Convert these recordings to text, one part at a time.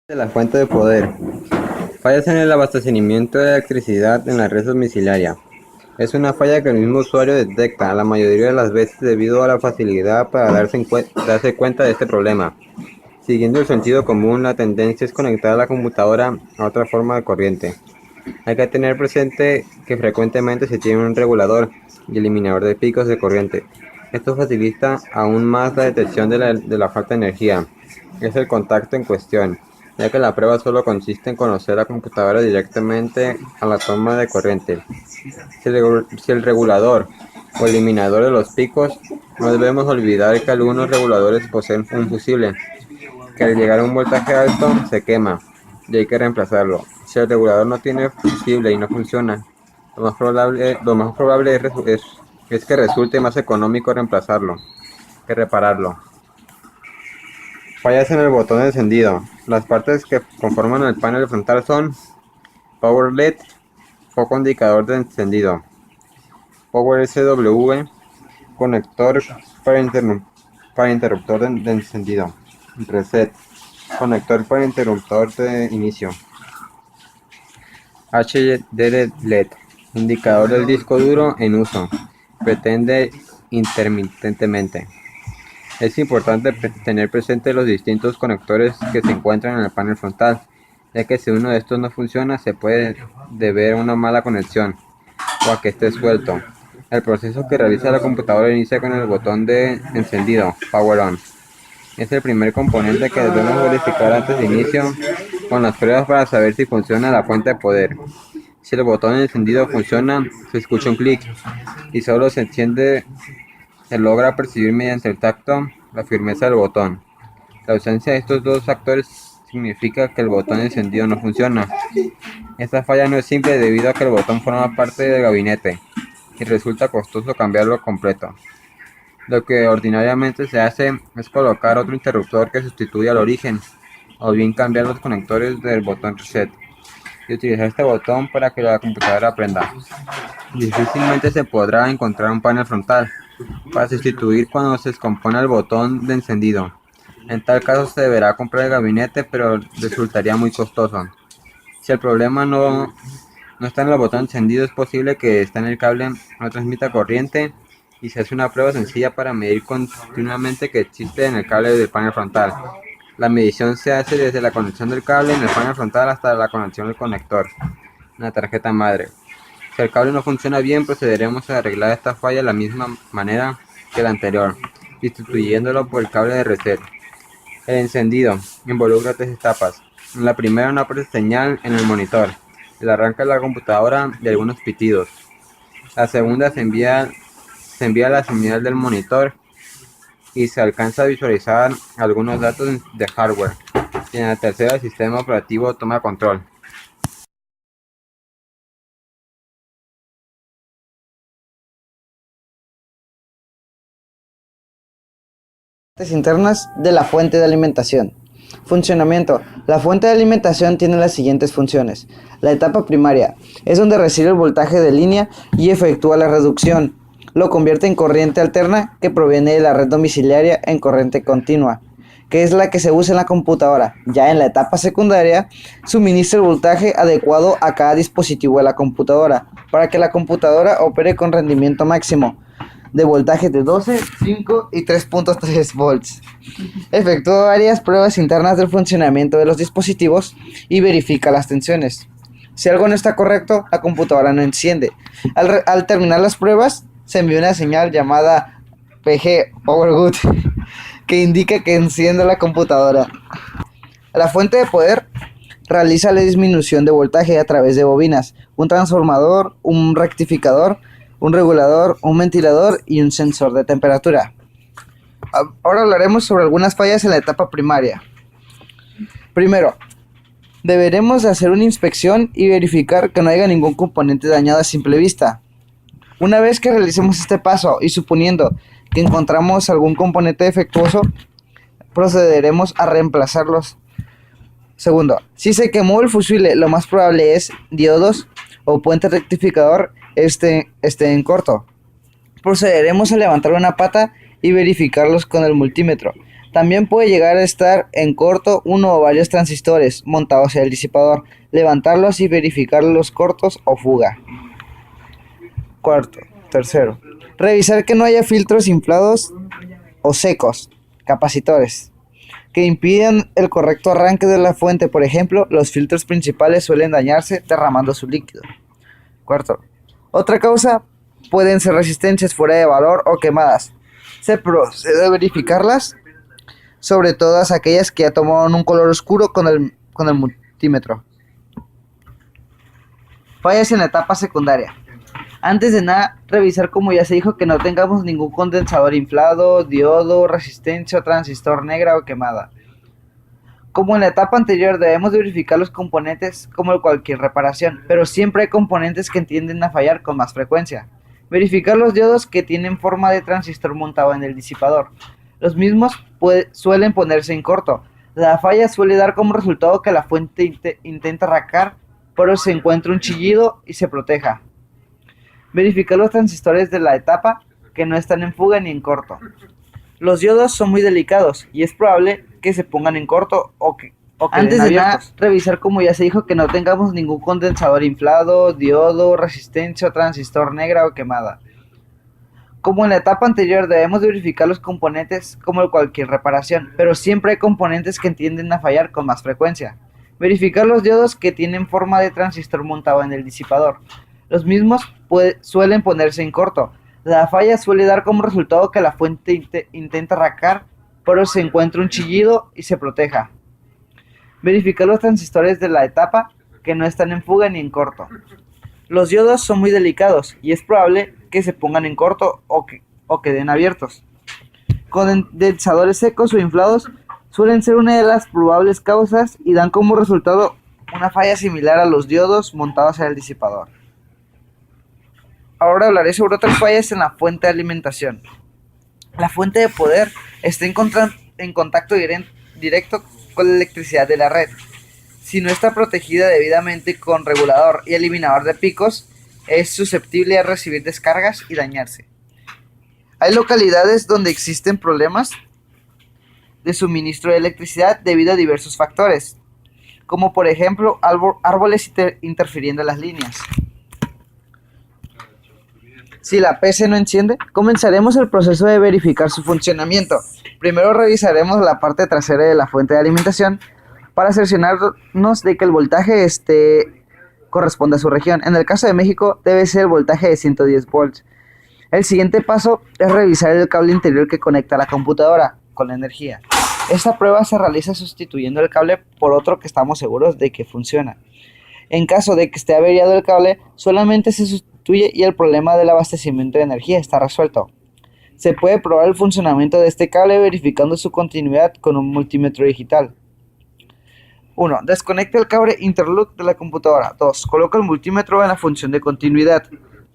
De la fuente de poder. Fallas en el abastecimiento de electricidad en la red domiciliaria. Es una falla que el mismo usuario detecta la mayoría de las veces debido a la facilidad para darse cuenta de este problema. Siguiendo el sentido común, la tendencia es conectar la computadora a otra forma de corriente. Hay que tener presente que frecuentemente se tiene un regulador y eliminador de picos de corriente. Esto facilita aún más la detección de la falta de energía. Es el contacto en cuestión, ya que la prueba solo consiste en conocer la computadora directamente a la toma de corriente. Si el regulador o eliminador de los picos, no debemos olvidar que algunos reguladores poseen un fusible, que al llegar a un voltaje alto se quema y hay que reemplazarlo. Si el regulador no tiene fusible y no funciona, lo más probable es que resulte más económico reemplazarlo que repararlo. Fallas en el botón de encendido. Las partes que conforman el panel frontal son Power LED, foco indicador de encendido, Power SW, conector para interruptor de encendido, Reset, conector para interruptor de inicio, HDD LED, indicador del disco duro en uso, pretende intermitentemente. Es importante tener presente los distintos conectores que se encuentran en el panel frontal, ya que si uno de estos no funciona se puede deber a una mala conexión o a que esté suelto. El proceso que realiza la computadora inicia con el botón de encendido, Power On. Es el primer componente que debemos verificar antes de inicio con las pruebas para saber si funciona la fuente de poder. Si el botón de encendido funciona, se escucha un clic y solo se logra percibir mediante el tacto la firmeza del botón. La ausencia de estos dos factores significa que el botón de encendido no funciona. Esta falla no es simple debido a que el botón forma parte del gabinete y resulta costoso cambiarlo completo. Lo que ordinariamente se hace es colocar otro interruptor que sustituya al origen, o bien cambiar los conectores del botón reset y utilizar este botón para que la computadora prenda. Difícilmente se podrá encontrar un panel frontal para sustituir cuando se descompone el botón de encendido. En tal caso se deberá comprar el gabinete, pero resultaría muy costoso. Si el problema no está en el botón encendido, es posible que esté en el cable no transmita corriente y se hace una prueba sencilla para medir continuamente que existe en el cable del panel frontal. La medición se hace desde la conexión del cable en el panel frontal hasta la conexión del conector en la tarjeta madre. Si el cable no funciona bien, procederemos a arreglar esta falla de la misma manera que la anterior, sustituyéndolo por el cable de reset. El encendido involucra tres etapas. En la primera, no aparece señal en el monitor. El arranque de la computadora y algunos pitidos. La segunda, se envía la señal del monitor y se alcanza a visualizar algunos datos de hardware. Y en la tercera, el sistema operativo toma control. Partes internas de la fuente de alimentación. Funcionamiento. La fuente de alimentación tiene las siguientes funciones. La etapa primaria es donde recibe el voltaje de línea y efectúa la reducción. Lo convierte en corriente alterna que proviene de la red domiciliaria en corriente continua, que es la que se usa en la computadora. Ya en la etapa secundaria, suministra el voltaje adecuado a cada dispositivo de la computadora para que la computadora opere con rendimiento máximo de voltaje de 12, 5 y 3.3 volts. Efectúa varias pruebas internas del funcionamiento de los dispositivos y verifica las tensiones. Si algo no está correcto, la computadora no enciende. Al terminar las pruebas, se envía una señal llamada PG, Power Good, que indica que enciende la computadora. La fuente de poder realiza la disminución de voltaje a través de bobinas, un transformador, un rectificador, un regulador, un ventilador y un sensor de temperatura. Ahora hablaremos sobre algunas fallas en la etapa primaria. Primero, deberemos hacer una inspección y verificar que no haya ningún componente dañado a simple vista. Una vez que realicemos este paso y suponiendo que encontramos algún componente defectuoso, procederemos a reemplazarlos. Segundo, si se quemó el fusible, lo más probable es diodos o puente rectificador esté en corto. Procederemos a levantar una pata y verificarlos con el multímetro. También puede llegar a estar en corto uno o varios transistores montados en el disipador, levantarlos y verificar los cortos o fuga. Tercero, revisar que no haya filtros inflados o secos, capacitores, que impidan el correcto arranque de la fuente. Por ejemplo, los filtros principales suelen dañarse derramando su líquido. Cuarto, otra causa pueden ser resistencias fuera de valor o quemadas. Se procede a verificarlas, sobre todas aquellas que ya tomaron un color oscuro con el multímetro. Fallas en la etapa secundaria. Antes de nada, revisar, como ya se dijo, que no tengamos ningún condensador inflado, diodo, resistencia o transistor negra o quemada. Como en la etapa anterior, debemos verificar los componentes como en cualquier reparación, pero siempre hay componentes que tienden a fallar con más frecuencia. Verificar los diodos que tienen forma de transistor montado en el disipador. Los mismos suelen ponerse en corto. La falla suele dar como resultado que la fuente intenta arrancar, pero se encuentra un chillido y se proteja. Verificar los transistores de la etapa que no están en fuga ni en corto. Los diodos son muy delicados y es probable que se pongan en corto o que antes de nada, revisar, como ya se dijo, que no tengamos ningún condensador inflado, diodo, resistencia o transistor negra o quemada. Como en la etapa anterior, debemos verificar los componentes como en cualquier reparación, pero siempre hay componentes que tienden a fallar con más frecuencia. Verificar los diodos que tienen forma de transistor montado en el disipador. Los mismos suelen ponerse en corto. La falla suele dar como resultado que la fuente intenta arrancar, pero se encuentra un chillido y se proteja. Verificar los transistores de la etapa que no están en fuga ni en corto. Los diodos son muy delicados y es probable que se pongan en corto o queden abiertos. Condensadores secos o inflados suelen ser una de las probables causas y dan como resultado una falla similar a los diodos montados en el disipador. Ahora hablaré sobre otras fallas en la fuente de alimentación. La fuente de poder está en contacto directo con la electricidad de la red. Si no está protegida debidamente con regulador y eliminador de picos, es susceptible a recibir descargas y dañarse. Hay localidades donde existen problemas de suministro de electricidad debido a diversos factores, como por ejemplo árboles interfiriendo en las líneas. Si la PC no enciende, comenzaremos el proceso de verificar su funcionamiento. Primero revisaremos la parte trasera de la fuente de alimentación para cerciorarnos de que el voltaje corresponde a su región. En el caso de México, debe ser el voltaje de 110 volts. El siguiente paso es revisar el cable interior que conecta a la computadora con la energía. Esta prueba se realiza sustituyendo el cable por otro que estamos seguros de que funciona. En caso de que esté averiado el cable, solamente se sustituye y el problema del abastecimiento de energía está resuelto. Se puede probar el funcionamiento de este cable verificando su continuidad con un multímetro digital. 1. Desconecta el cable interlock de la computadora. 2. Coloca el multímetro en la función de continuidad.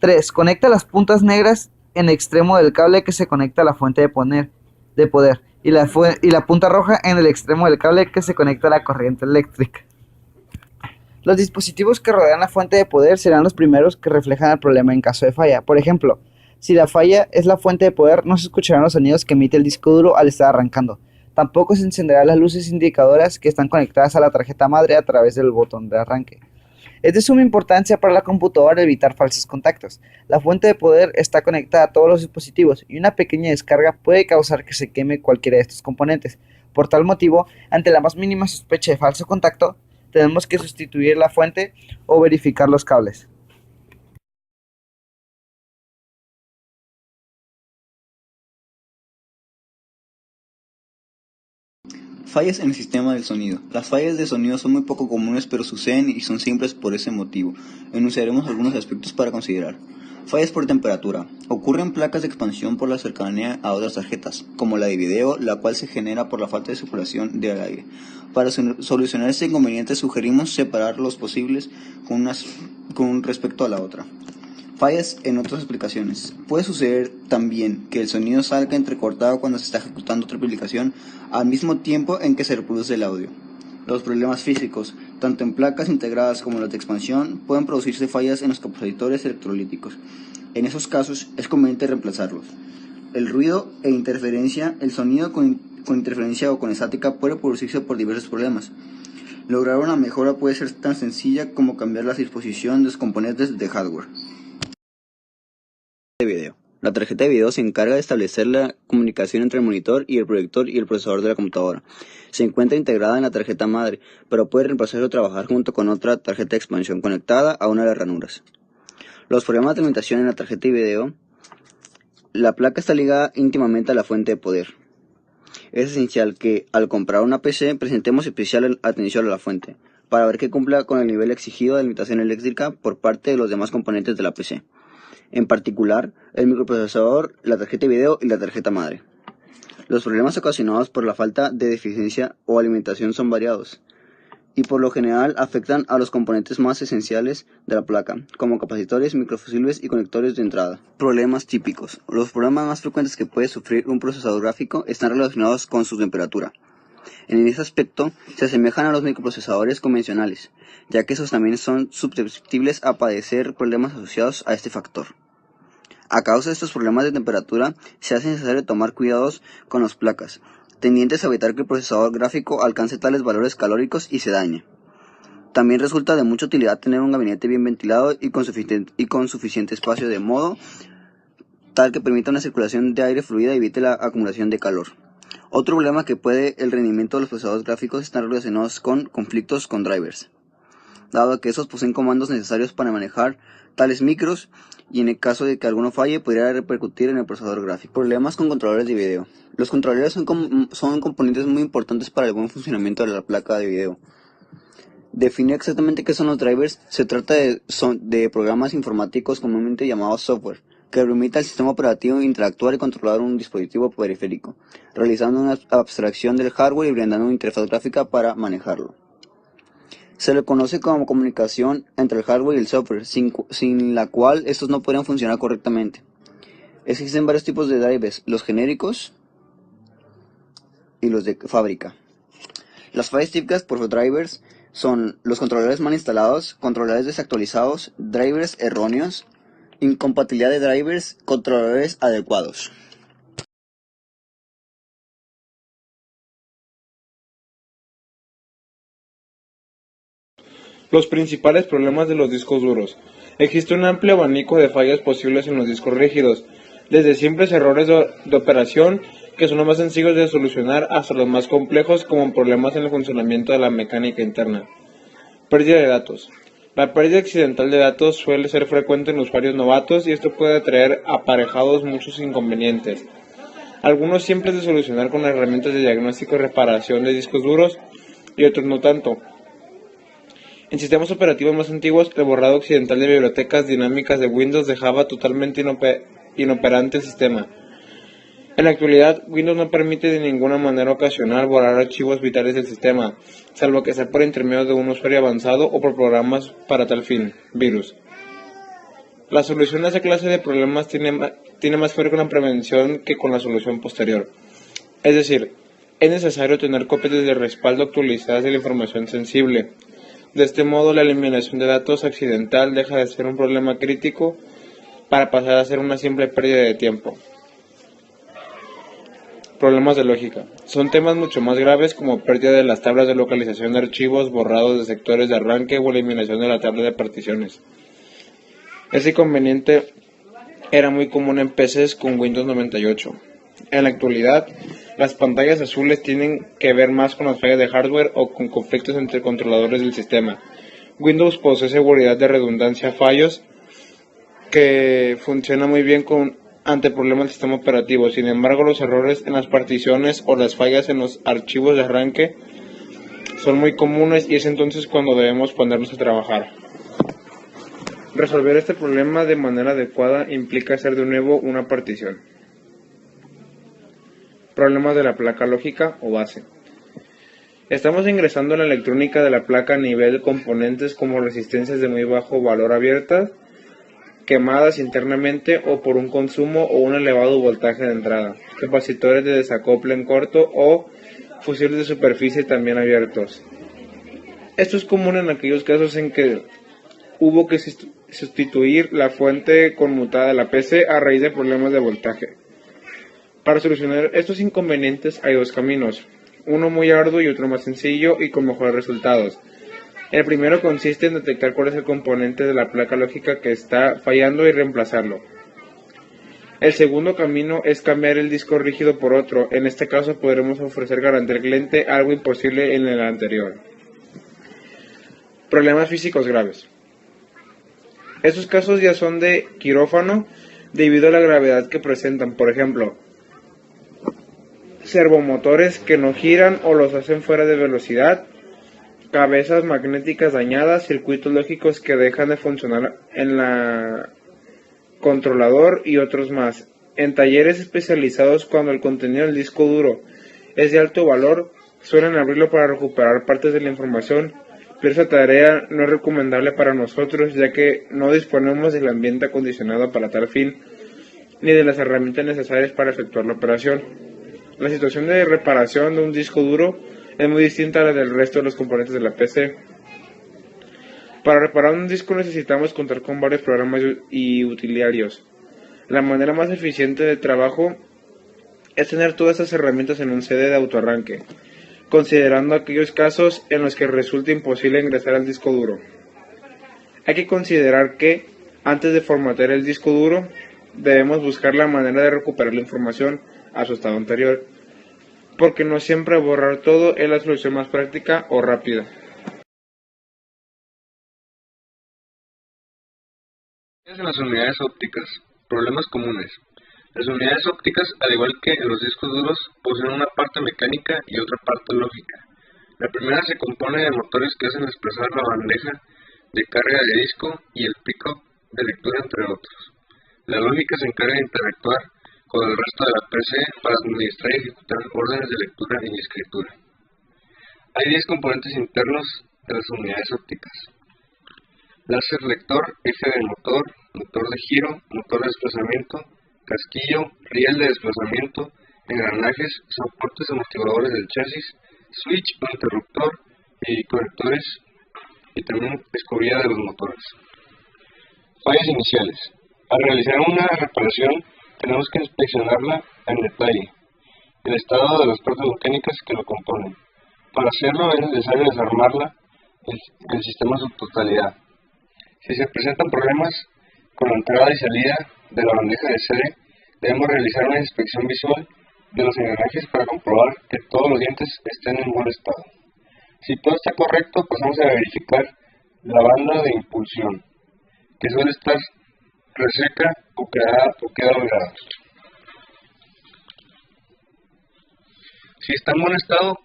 3. Conecta las puntas negras en el extremo del cable que se conecta a la fuente de poder y la punta roja en el extremo del cable que se conecta a la corriente eléctrica. Los dispositivos que rodean la fuente de poder serán los primeros que reflejan el problema en caso de falla. Por ejemplo, si la falla es la fuente de poder, no se escucharán los sonidos que emite el disco duro al estar arrancando. Tampoco se encenderán las luces indicadoras que están conectadas a la tarjeta madre a través del botón de arranque. Es de suma importancia para la computadora evitar falsos contactos. La fuente de poder está conectada a todos los dispositivos y una pequeña descarga puede causar que se queme cualquiera de estos componentes. Por tal motivo, ante la más mínima sospecha de falso contacto, tenemos que sustituir la fuente o verificar los cables. Fallas en el sistema del sonido. Las fallas de sonido son muy poco comunes, pero suceden y son simples por ese motivo. Enunciaremos algunos aspectos para considerar. Fallas por temperatura. Ocurren placas de expansión por la cercanía a otras tarjetas, como la de video, la cual se genera por la falta de circulación del aire. Para solucionar este inconveniente sugerimos separar los posibles con respecto a la otra. Fallas en otras aplicaciones. Puede suceder también que el sonido salga entrecortado cuando se está ejecutando otra aplicación al mismo tiempo en que se reproduce el audio. Los problemas físicos, tanto en placas integradas como las de expansión, pueden producirse fallas en los capacitores electrolíticos. En esos casos es conveniente reemplazarlos. El ruido e interferencia. El sonido con con interferencia o con estática puede producirse por diversos problemas. Lograr una mejora puede ser tan sencilla como cambiar la disposición de los componentes de hardware. De video. La tarjeta de video se encarga de establecer la comunicación entre el monitor y el proyector y el procesador de la computadora. Se encuentra integrada en la tarjeta madre, pero puede reemplazar o trabajar junto con otra tarjeta de expansión conectada a una de las ranuras. Los problemas de alimentación en la tarjeta de video. La placa está ligada íntimamente a la fuente de poder. Es esencial que, al comprar una PC, presentemos especial atención a la fuente, para ver que cumpla con el nivel exigido de alimentación eléctrica por parte de los demás componentes de la PC. En particular, el microprocesador, la tarjeta de video y la tarjeta madre. Los problemas ocasionados por la falta de eficiencia o alimentación son variados, y por lo general afectan a los componentes más esenciales de la placa, como capacitores, microfusibles y conectores de entrada. Problemas típicos. Los problemas más frecuentes que puede sufrir un procesador gráfico están relacionados con su temperatura. En ese aspecto, se asemejan a los microprocesadores convencionales, ya que esos también son susceptibles a padecer problemas asociados a este factor. A causa de estos problemas de temperatura, se hace necesario tomar cuidados con las placas, tendientes a evitar que el procesador gráfico alcance tales valores calóricos y se dañe. También resulta de mucha utilidad tener un gabinete bien ventilado y con suficiente espacio, de modo tal que permita una circulación de aire fluida y evite la acumulación de calor. Otro problema que puede el rendimiento de los procesadores gráficos están relacionados con conflictos con drivers, dado que esos poseen comandos necesarios para manejar tales micros, y en el caso de que alguno falle podría repercutir en el procesador gráfico. Problemas con controladores de video. Los controladores son componentes muy importantes para el buen funcionamiento de la placa de video. Definir exactamente qué son los drivers. Se trata de programas informáticos comúnmente llamados software, que permite al sistema operativo interactuar y controlar un dispositivo periférico, realizando una abstracción del hardware y brindando una interfaz gráfica para manejarlo. Se le conoce como comunicación entre el hardware y el software, sin la cual estos no podrían funcionar correctamente. Existen varios tipos de drivers, los genéricos y los de fábrica. Las fallas típicas por drivers son los controladores mal instalados, controladores desactualizados, drivers erróneos, incompatibilidad de drivers, controladores adecuados. Los principales problemas de los discos duros. Existe un amplio abanico de fallas posibles en los discos rígidos, desde simples errores de operación, que son los más sencillos de solucionar, hasta los más complejos, como problemas en el funcionamiento de la mecánica interna. Pérdida de datos. La pérdida accidental de datos suele ser frecuente en usuarios novatos y esto puede traer aparejados muchos inconvenientes. Algunos simples de solucionar con herramientas de diagnóstico y reparación de discos duros y otros no tanto. En sistemas operativos más antiguos, el borrado accidental de bibliotecas dinámicas de Windows dejaba totalmente inoperante el sistema. En la actualidad, Windows no permite de ninguna manera ocasional borrar archivos vitales del sistema, salvo que sea por intermedio de un usuario avanzado o por programas para tal fin, virus. La solución a esa clase de problemas tiene más que ver con la prevención que con la solución posterior. Es decir, es necesario tener copias de respaldo actualizadas de la información sensible. De este modo, la eliminación de datos accidental deja de ser un problema crítico para pasar a ser una simple pérdida de tiempo. Problemas de lógica. Son temas mucho más graves como pérdida de las tablas de localización de archivos, borrados de sectores de arranque o eliminación de la tabla de particiones. Ese inconveniente era muy común en PCs con Windows 98. En la actualidad, las pantallas azules tienen que ver más con las fallas de hardware o con conflictos entre controladores del sistema. Windows posee seguridad de redundancia fallos que funciona muy bien ante problemas del sistema operativo. Sin embargo, los errores en las particiones o las fallas en los archivos de arranque son muy comunes y es entonces cuando debemos ponernos a trabajar. Resolver este problema de manera adecuada implica hacer de nuevo una partición. Problemas de la placa lógica o base. Estamos ingresando en la electrónica de la placa a nivel de componentes como resistencias de muy bajo valor abiertas, quemadas internamente o por un consumo o un elevado voltaje de entrada, capacitores de desacople en corto o fusibles de superficie también abiertos. Esto es común en aquellos casos en que hubo que sustituir la fuente conmutada de la PC a raíz de problemas de voltaje. Para solucionar estos inconvenientes hay dos caminos, uno muy arduo y otro más sencillo y con mejores resultados. El primero consiste en detectar cuál es el componente de la placa lógica que está fallando y reemplazarlo. El segundo camino es cambiar el disco rígido por otro. En este caso podremos ofrecer garantía al cliente, algo imposible en el anterior. Problemas físicos graves. Estos casos ya son de quirófano debido a la gravedad que presentan. Por ejemplo, servomotores que no giran o los hacen fuera de velocidad, cabezas magnéticas dañadas, circuitos lógicos que dejan de funcionar en la controlador y otros más. En talleres especializados, cuando el contenido del disco duro es de alto valor, suelen abrirlo para recuperar partes de la información, pero esta tarea no es recomendable para nosotros, ya que no disponemos del ambiente acondicionado para tal fin, ni de las herramientas necesarias para efectuar la operación. La situación de reparación de un disco duro es muy distinta a la del resto de los componentes de la PC. Para reparar un disco necesitamos contar con varios programas y utilitarios. La manera más eficiente de trabajo es tener todas estas herramientas en un CD de autoarranque, considerando aquellos casos en los que resulta imposible ingresar al disco duro. Hay que considerar que, antes de formatear el disco duro, debemos buscar la manera de recuperar la información a su estado anterior, porque no siempre borrar todo es la solución más práctica o rápida. En las unidades ópticas, problemas comunes. Las unidades ópticas, al igual que en los discos duros, poseen una parte mecánica y otra parte lógica. La primera se compone de motores que hacen desplazar la bandeja de carga de disco y el pick-up de lectura, entre otros. La lógica se encarga de interactuar con el resto de la PC para administrar y ejecutar órdenes de lectura y escritura. Hay 10 componentes internos de las unidades ópticas: láser lector, eje del motor, motor de giro, motor de desplazamiento, casquillo, riel de desplazamiento, engranajes, soportes amortiguadores del chasis, switch o interruptor y conectores, y también escobilla de los motores. Fallas iniciales. Al realizar una reparación tenemos que inspeccionarla en detalle, el estado de las partes mecánicas que lo componen. Para hacerlo es necesario desarmarla el sistema en su totalidad. Si se presentan problemas con la entrada y salida de la bandeja de CD, debemos realizar una inspección visual de los engranajes para comprobar que todos los dientes estén en buen estado. Si todo está correcto, pasamos a verificar la banda de impulsión, que suele estar reseca o queda holgada. Si está en buen estado,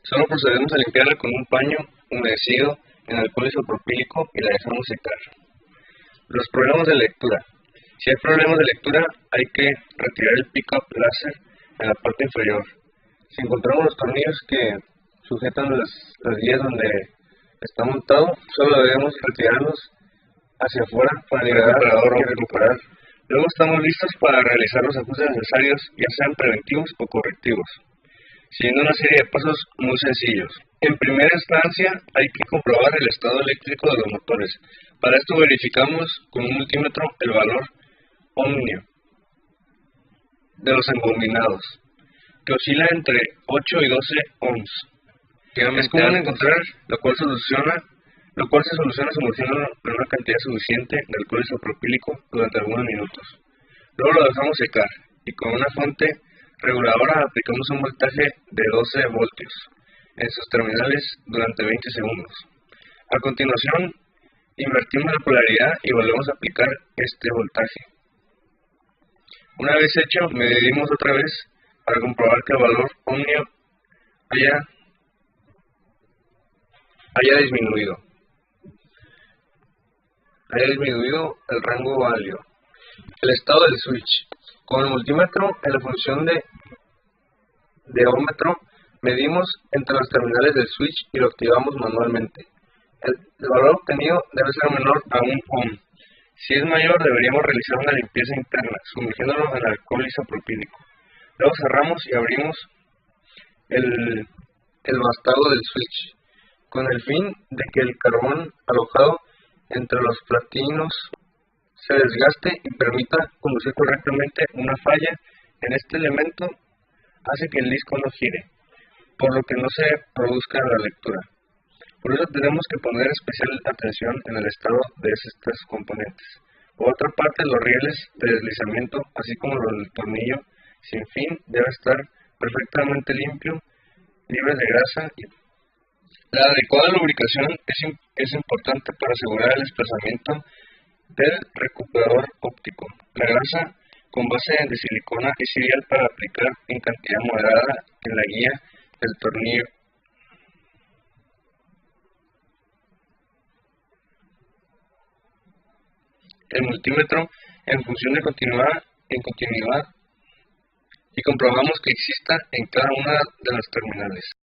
solo procedemos a limpiarla con un paño humedecido en alcohol isopropílico y la dejamos secar. Los problemas de lectura. Si hay problemas de lectura, hay que retirar el pick-up láser en la parte inferior. Si encontramos los tornillos que sujetan las guías donde está montado, solo debemos retirarlos hacia afuera para liberar y recuperar. Luego estamos listos para realizar los ajustes necesarios, ya sean preventivos o correctivos, siguiendo una serie de pasos muy sencillos. En primera instancia, hay que comprobar el estado eléctrico de los motores. Para esto verificamos con un multímetro el valor ohmio de los embobinados, que oscila entre 8 y 12 ohms. Es común encontrar lo cual se soluciona sumergiendo en una cantidad suficiente de alcohol isopropílico durante algunos minutos. Luego lo dejamos secar y con una fuente reguladora aplicamos un voltaje de 12 voltios en sus terminales durante 20 segundos. A continuación, invertimos la polaridad y volvemos a aplicar este voltaje. Una vez hecho, medimos otra vez para comprobar que el valor ohmio haya disminuido el rango válido. El estado del switch. Con el multímetro en la función de ohmmetro medimos entre los terminales del switch y lo activamos manualmente. El valor obtenido debe ser menor a 1 ohm. Si es mayor, deberíamos realizar una limpieza interna, sumergiéndolo en alcohol isopropílico. Luego cerramos y abrimos el vástago del switch, con el fin de que el carbón alojado entre los platinos se desgaste y permita conducir correctamente una falla en este elemento hace que el disco no gire, por lo que no se produzca la lectura. Por eso tenemos que poner especial atención en el estado de estos componentes. Por otra parte, los rieles de deslizamiento, así como los del tornillo sin fin, debe estar perfectamente limpio, libre de grasa. La adecuada lubricación es importante para asegurar el desplazamiento del recuperador óptico. La grasa con base de silicona es ideal para aplicar en cantidad moderada en la guía del tornillo. El multímetro en función de continuidad y comprobamos que exista en cada una de las terminales.